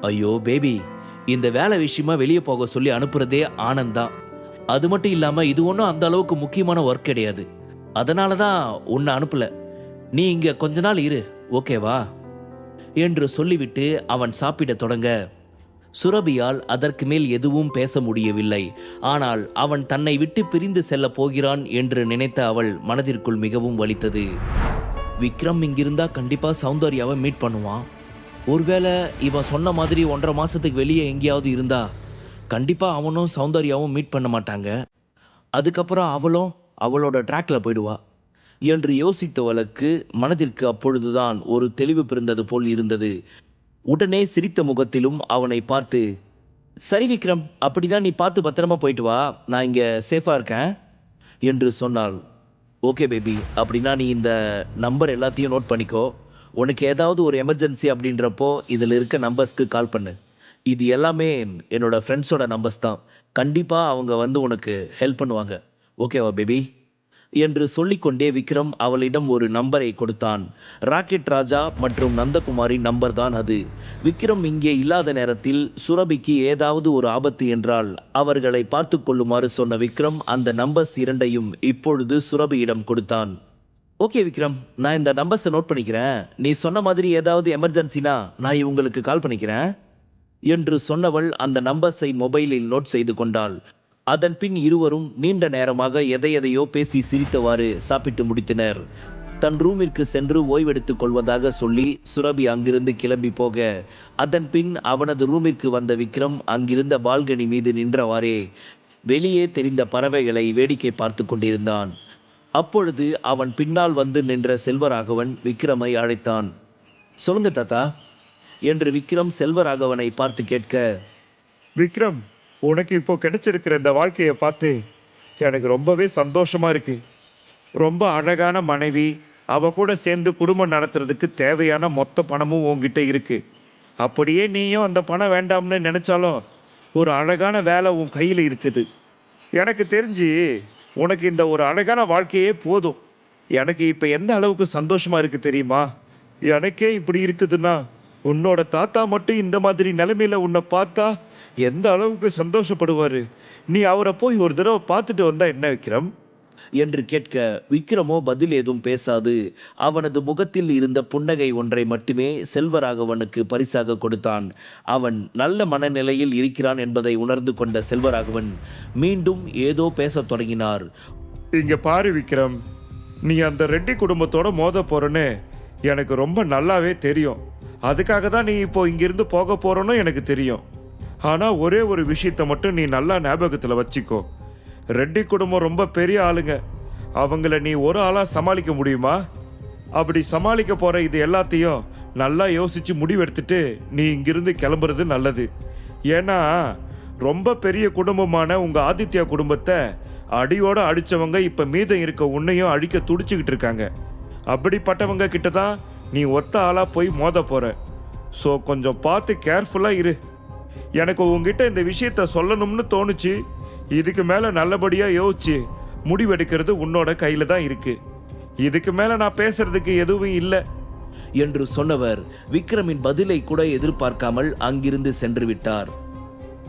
ஐயோ பேபி, இந்த வேலை விஷயமா வெளியே போக சொல்லி அனுப்புறதே ஆனந்த் தான். அது மட்டும் இல்லாம இது ஒன்றும் அந்த அளவுக்கு முக்கியமான ஒர்க் கிடையாது. அதனால தான் உன்னை அனுப்பல. நீ இங்க கொஞ்ச நாள் இரு, ஓகேவா என்று சொல்லிவிட்டு அவன் சாப்பிடத் தொடங்க சுரபியால் அதற்கு மேல் எதுவும் பேச முடியவில்லை. ஆனால் அவன் தன்னை விட்டு பிரிந்து செல்ல போகிறான் என்று நினைத்த அவள் மனதிற்குள் மிகவும் வலித்தது. விக்ரம் இங்கிருந்தா கண்டிப்பா சௌந்தர்யாவை மீட் பண்ணுவான். ஒருவேளை இவன் சொன்ன மாதிரி 1.5 மாசத்துக்கு வெளியே எங்கேயாவது இருந்தா கண்டிப்பா அவனும் சௌந்தர்யாவும் மீட் பண்ண மாட்டாங்க. அதுக்கப்புறம் அவளும் அவளோட ட்ராக்ல போயிடுவா என்று யோசித்தவளுக்கு மனதிற்கு அப்பொழுதுதான் ஒரு தெளிவு பிறந்தது போல் இருந்தது. உடனே சிரித்த முகத்திலும் அவனை பார்த்து, சரி விக்ரம், அப்படின்னா நீ பார்த்து பத்திரமா போயிட்டு வா, நான் இங்கே சேஃபாக இருக்கேன் என்று சொன்னாள். ஓகே பேபி, அப்படின்னா நீ இந்த நம்பர் எல்லாத்தையும் நோட் பண்ணிக்கோ. உனக்கு ஏதாவது ஒரு எமர்ஜென்சி அப்படின்றப்போ இதில் இருக்க நம்பர்ஸ்க்கு கால் பண்ணு. இது எல்லாமே என்னோட ஃப்ரெண்ட்ஸோட நம்பர்ஸ் தான். கண்டிப்பாக அவங்க வந்து உனக்கு ஹெல்ப் பண்ணுவாங்க. ஓகேவா பேபி என்று சொல்லிக்கொண்டே விக்ரம் அவளிடம் ஒரு நம்பரை கொடுத்தான். ராக்கெட் ராஜா மற்றும் நந்தகுமாரின் நம்பர் தான் அது. விக்ரம் இங்கே இல்லாத நேரத்தில் சுரபிக்கு ஏதாவது ஒரு ஆபத்து என்றால் அவர்களை பார்த்து கொள்ளுமாறு சொன்ன விக்ரம் அந்த நம்பர்ஸ் இரண்டையும் இப்பொழுது சுரபியிடம் கொடுத்தான். ஓகே விக்ரம், நான் இந்த நம்பர்ஸை நோட் பண்ணிக்கிறேன். நீ சொன்ன மாதிரி ஏதாவது எமர்ஜென்சினா நான் இவங்களுக்கு கால் பண்ணிக்கிறேன் என்று சொன்னவள் அந்த நம்பர்ஸை மொபைலில் நோட் செய்து கொண்டாள். அதன் பின் இருவரும் நீண்ட நேரமாக எதையெதையோ பேசி சிரித்தவாறு சாப்பிட்டு முடித்தனர். தன் ரூமிற்கு சென்று ஓய்வெடுத்துக் கொள்வதாக சொல்லி சுரபி அங்கிருந்து கிளம்பி போக, அதன் பின் அவனது ரூமிற்கு வந்த விக்ரம் அங்கிருந்த பால்கனி மீது நின்றவாறே வெளியே தெரிந்த பறவைகளை வேடிக்கை பார்த்து கொண்டிருந்தான். அப்பொழுது அவன் பின்னால் வந்து நின்ற செல்வராகவன் விக்ரமை அழைத்தான். சொல்லுங்க தாத்தா என்று விக்ரம் செல்வராகவனை பார்த்து கேட்க, விக்ரம், உனக்கு இப்போ கிடைச்சிருக்கிற இந்த வாழ்க்கையை பார்த்து எனக்கு ரொம்பவே சந்தோஷமா இருக்கு. ரொம்ப அழகான மனைவி, அவ கூட சேர்ந்து குடும்பம் நடத்துறதுக்கு தேவையான மொத்த பணமும் உன்கிட்ட இருக்கு. அப்படியே நீயும் அந்த பணம் வேண்டாம்னு நினைச்சாலும் ஒரு அழகான வேலை உன் கையில் இருக்குது. எனக்கு தெரிஞ்சு உனக்கு இந்த ஒரு அழகான வாழ்க்கையே போதும். எனக்கு இப்போ எந்த அளவுக்கு சந்தோஷமா இருக்கு தெரியுமா? எனக்கே இப்படி இருக்குதுன்னா உன்னோட தாத்தா மட்டும் இந்த மாதிரி நிலைமையில உன்னை பார்த்தா எந்த அளவுக்கு சந்தோஷப்படுவாரு. நீ அவரை போய் ஒரு தடவை பார்த்துட்டு வந்தா என்ன விக்ரம் என்று கேட்க, விக்ரமோ பதில் ஏதும் பேசாது அவனது முகத்தில் இருந்த புன்னகை ஒன்றை மட்டுமே செல்வராகவனுக்கு பரிசாக கொடுத்தான். அவன் நல்ல மனநிலையில் இருக்கிறான் என்பதை உணர்ந்து கொண்ட செல்வராகவன் மீண்டும் ஏதோ பேசத் தொடங்கினார். இங்க பாரு விக்ரம், நீ அந்த ரெட்டி குடும்பத்தோட மோத போறன்னு எனக்கு ரொம்ப நல்லாவே தெரியும். அதுக்காக தான் நீ இப்போ இங்கிருந்து போக போறோன்னு எனக்கு தெரியும். ஆனா ஒரே ஒரு விஷயத்தை மட்டும் நீ நல்லா ஞாபகத்தில் வச்சுக்கோ. ரெட்டி குடும்பம் ரொம்ப பெரிய ஆளுங்க. அவங்கள நீ ஒரு ஆளா சமாளிக்க முடியுமா? அப்படி சமாளிக்க போற இது எல்லாத்தையும் நல்லா யோசிச்சு முடிவெடுத்துட்டு நீ இங்கிருந்து கிளம்புறது நல்லது. ஏன்னா ரொம்ப பெரிய குடும்பமான உங்க ஆதித்யா குடும்பத்தை அடியோட அடிச்சவங்க இப்ப மீதம் இருக்க உன்னையும் அழிக்க துடிச்சுக்கிட்டு இருக்காங்க. அப்படிப்பட்டவங்க கிட்ட தான் நீ ஒத்த ஆளா போய் மோத போற. ஸோ கொஞ்சம் பார்த்து கேர்ஃபுல்லா இரு. எனக்கு உங்ககிட்ட இந்த விஷயத்த சொல்லணும்னு தோணுச்சு. இதுக்கு மேலே நல்லபடியாக யோசிச்சு முடிவெடுக்கிறது உன்னோட கையில் தான் இருக்கு. இதுக்கு மேலே நான் பேசுறதுக்கு எதுவும் இல்லை என்று சொன்னவர் விக்ரமின் பதிலை கூட எதிர்பார்க்காமல் அங்கிருந்து சென்று விட்டார்.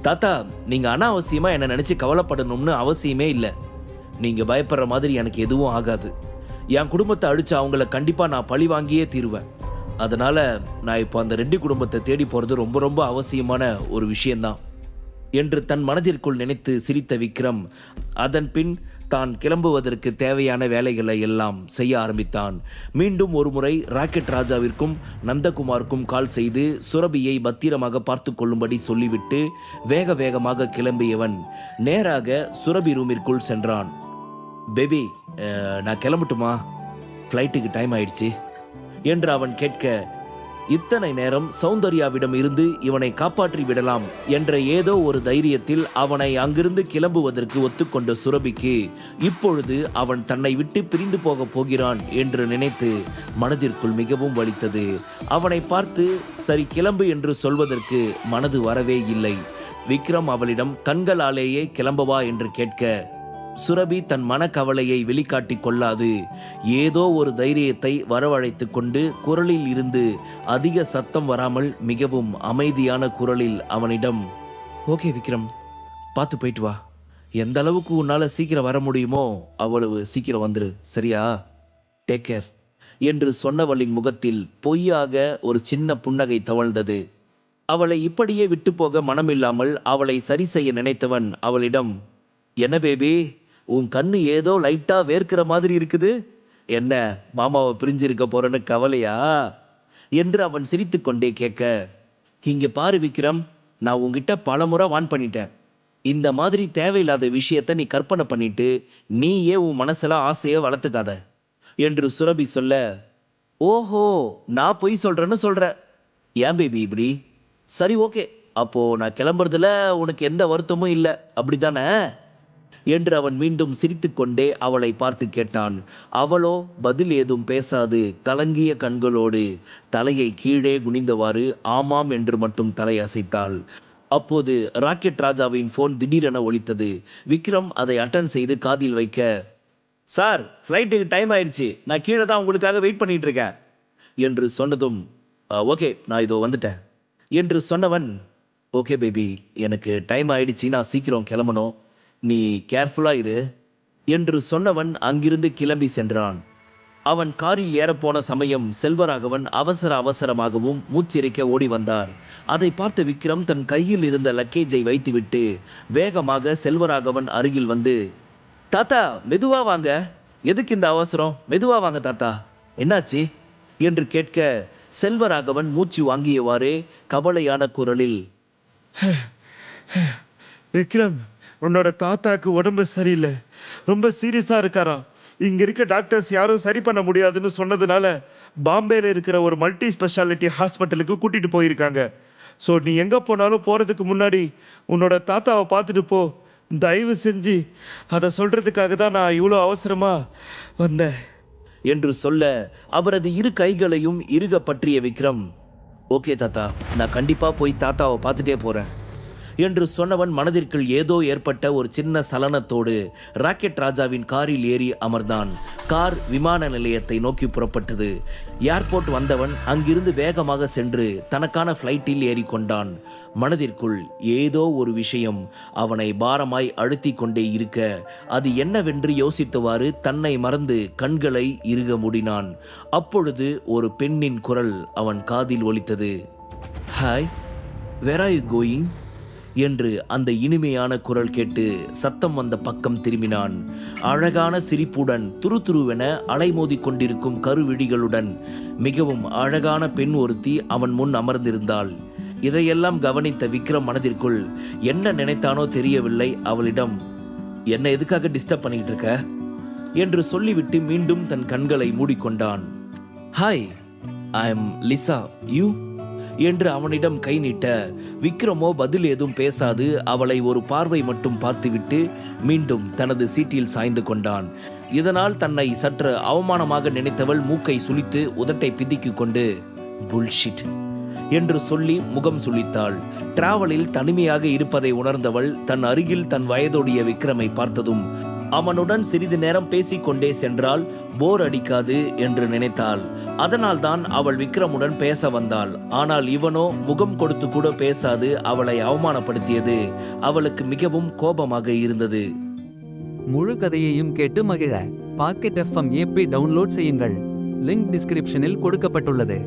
தாத்தா, நீங்க அனாவசியமா என்ன நினைச்சு கவலைப்படணும்னு அவசியமே இல்லை. நீங்க பயப்படுற மாதிரி எனக்கு எதுவும் ஆகாது. என் குடும்பத்தை அழிச்சு அவங்கள கண்டிப்பா நான் பழி வாங்கியே தீருவேன். அதனால நான் இப்போ அந்த ரெட்டி குடும்பத்தை தேடி போறது ரொம்ப ரொம்ப அவசியமான ஒரு விஷயம்தான் என்று தன் மனதிற்குள் நினைத்து சிரித்த விக்ரம் அதன் பின் தான் கிளம்புவதற்கு தேவையான வேலைகளை எல்லாம் செய்ய ஆரம்பித்தான். மீண்டும் ஒரு முறை ராக்கெட் ராஜாவிற்கும் நந்தகுமாருக்கும் கால் செய்து சுரபியை பத்திரமாக பார்த்து கொள்ளும்படி சொல்லிவிட்டு வேக வேகமாக கிளம்பியவன் நேராக சுரபி ரூமிற்குள் சென்றான். பேபி, நான் கிளம்பட்டுமா? ஃப்ளைட்டுக்கு டைம் ஆயிடுச்சு என்று அவன் கேட்க, இத்தனை நேரம் சௌந்தர்யாவிடம் இருந்து இவனை காப்பாற்றி விடலாம் என்ற ஏதோ ஒரு தைரியத்தில் அவனை அங்கிருந்து கிளம்புவதற்கு ஒத்துக்கொண்ட சுரபிக்கு இப்பொழுது அவன் தன்னை விட்டு பிரிந்து போக போகிறான் என்று நினைத்து மனதிற்குள் மிகவும் வலித்தது. அவனை பார்த்து சரி கிளம்பு என்று சொல்வதற்கு மனது வரவே இல்லை. விக்ரம் அவளிடம் கண்களாலேயே கிளம்பவா என்று கேட்க, சுரபி தன் மனக்கவலையை வெளிக்காட்டிக் கொள்ளாது ஏதோ ஒரு தைரியத்தை வரவழைத்து கொண்டு குரலில் இருந்து அதிக சத்தம் வராமல் மிகவும் அமைதியான குரலில் அவனிடம், ஓகே விக்ரம், பார்த்து போயிட்டு வா. எந்த அளவுக்கு உன்னால சீக்கிரம் வர முடியுமோ அவ்வளவு சீக்கிரம் வந்துரு, சரியா? டேக் கேர் என்று சொன்னவளின் முகத்தில் பொய்யாக ஒரு சின்ன புன்னகை தவழ்ந்தது. அவளை இப்படியே விட்டு போக மனமில்லாமல் அவளை சரி செய்ய நினைத்தவன் அவளிடம், என்ன பேபி, உன் கண்ணு ஏதோ லைட்டா வேர்க்கிற மாதிரி இருக்குது, என்ன மாமாவை பிரிஞ்சிருக்க போறேன்னு கவலையா என்று அவன் சிரித்துக்கொண்டே கேட்க, இங்க பாரு விக்ரம், நான் உன்கிட்ட பலமுறை வான் பண்ணிட்டேன். இந்த மாதிரி தேவையில்லாத விஷயத்த நீ கற்பனை பண்ணிட்டு நீயே உன் மனசுல ஆசையை வளர்த்துக்காத என்று சுரபி சொல்ல, ஓஹோ, நான் பொய் சொல்றேன்னு சொல்ற, ஏன் பேபி இப்படி? சரி ஓகே, அப்போ நான் கிளம்புறதுல உனக்கு எந்த வருத்தமும் இல்லை அப்படித்தானே என்று அவன் மீண்டும் சிரித்துக்கொண்டே அவளை பார்த்து கேட்டான். அவளோ பதில் ஏதும் பேசாது கலங்கிய கண்களோடு தலையை கீழே குனிந்தவாறு ஆமாம் என்று மட்டும் தலை அசைத்தாள். அப்போது ராக்கெட் ராஜாவின் போன் திடீரென ஒலித்தது. விக்ரம் அதை அட்டன் செய்து காதில் வைக்க, சார், ஃப்ளைட்டுக்கு டைம் ஆயிடுச்சு, நான் கீழே தான் உங்களுக்காக வெயிட் பண்ணிட்டு இருக்கேன் என்று சொன்னதும், ஓகே நான் இதோ வந்துட்டேன் என்று சொன்னவன், ஓகே பேபி, எனக்கு டைம் ஆயிடுச்சு, நான் சீக்கிரம் கிளம்பணும், நீ கேர்ஃபுல்லா இரு என்று சொன்னவன் அங்கிருந்து கிளம்பி சென்றான். அவன் காரில் ஏறப்போன சமயம் செல்வராகவன் அவசர அவசரமாகவும் மூச்சிறைக்க ஓடி வந்தார். அதை பார்த்த விக்ரம் தன் கையில் இருந்த லக்கேஜை வைத்துவிட்டு வேகமாக செல்வராகவன் அருகில் வந்து, தாத்தா மெதுவா வாங்க, எதுக்கு இந்த அவசரம், மெதுவா வாங்க தாத்தா, என்னாச்சு என்று கேட்க செல்வராகவன் மூச்சு வாங்கியவாறே கவலையான குரலில், விக்ரம், உன்னோட தாத்தாக்கு உடம்பு சரியில்லை, ரொம்ப சீரியஸா இருக்காராம். இங்க இருக்க டாக்டர்ஸ் யாரும் சரி பண்ண முடியாதுன்னு சொன்னதுனால பாம்பேல இருக்கிற ஒரு மல்டி ஸ்பெஷாலிட்டி ஹாஸ்பிட்டலுக்கு கூட்டிட்டு போயிருக்காங்க. ஸோ நீ எங்க போனாலும் போறதுக்கு முன்னாடி உன்னோட தாத்தாவை பார்த்துட்டு போ, தயவு செஞ்சு. அதை சொல்றதுக்காக தான் நான் இவ்வளோ அவசரமா வந்தேன் என்று சொல்ல அவரது இரு கைகளையும் இறுக பற்றிய விக்ரம், ஓகே தாத்தா, நான் கண்டிப்பா போய் தாத்தாவை பார்த்துட்டே போறேன் என்று சொன்னவன் மனதிற்குள் ஏதோ ஏற்பட்ட ஒரு சின்ன சலனத்தோடு ராக்கெட் ராஜாவின் காரில் ஏறி அமர்ந்தான். கார் விமான நிலையத்தை நோக்கி புறப்பட்டது. ஏர்போர்ட் வந்தவன் அங்கிருந்து வேகமாக சென்று தனக்கான ஃப்ளைட்டில் ஏறிக்கொண்டான். மனதிற்குள் ஏதோ ஒரு விஷயம் அவனை பாரமாய் அழுத்தி கொண்டே இருக்க அது என்னவென்று யோசித்தவாறு தன்னை மறந்து கண்களை இறுக மூடினான். அப்பொழுது ஒரு பெண்ணின் குரல் அவன் காதில் ஒலித்தது. Hi, where are you going என்று அந்த இனிமையான குரல் கேட்டு சத்தம் வந்த பக்கம் திரும்பினான். அழகான சிரிப்புடன் துருதுருவென அலைமோதி கொண்டிருக்கும் கருவிழிகளுடன் மிகவும் அழகான பெண் ஒருத்தி அவன் முன் அமர்ந்திருந்தாள். இதையெல்லாம் கவனித்த விக்ரம் மனதிற்குள் என்ன நினைத்தானோ தெரியவில்லை. அவளிடம், என்ன எதுக்காக டிஸ்டர்ப் பண்ணிட்டு இருக்க என்று சொல்லிவிட்டு மீண்டும் தன் கண்களை மூடிக்கொண்டான். Hi, I am Lisa, you என்று அவனிடம் கை நீட்ட விக்ரமோ பதில் ஏதும் பேசாது அவளை ஒரு பார்வை மட்டும் பார்த்துவிட்டு மீண்டும் தனது சீட்டில் சாய்ந்து கொண்டான். இதனால் தன்னை சற்று அவமானமாக நினைத்தவள் மூக்கை சுளித்து உதட்டை பிதிக்கு கொண்டு புல்ஷிட் என்று சொல்லி முகம் சுளித்தாள். டிராவலில் தனிமையாக இருப்பதை உணர்ந்தவள் தன் அருகில் தன் வயதோடைய விக்ரமை பார்த்ததும் அவனுடன் சிறிது நேரம் பேசிக்கொண்டே சென்றால் போர் அடிக்காது என்று நினைத்தாள். அதனால்தான் அவள் விக்ரமுடன் பேச வந்தாள். ஆனால் இவனோ முகம் கொடுத்து கூட பேசாது அவளை அவமானப்படுத்தியது அவளுக்கு மிகவும் கோபமாக இருந்தது. முழு கதையையும் கேட்டு மகிழ பாக்கெட் FM ஆப்பை டவுன்லோட் செய்யுங்கள். லிங்க் டிஸ்கிரிப்ஷனில் கொடுக்கப்பட்டுள்ளது.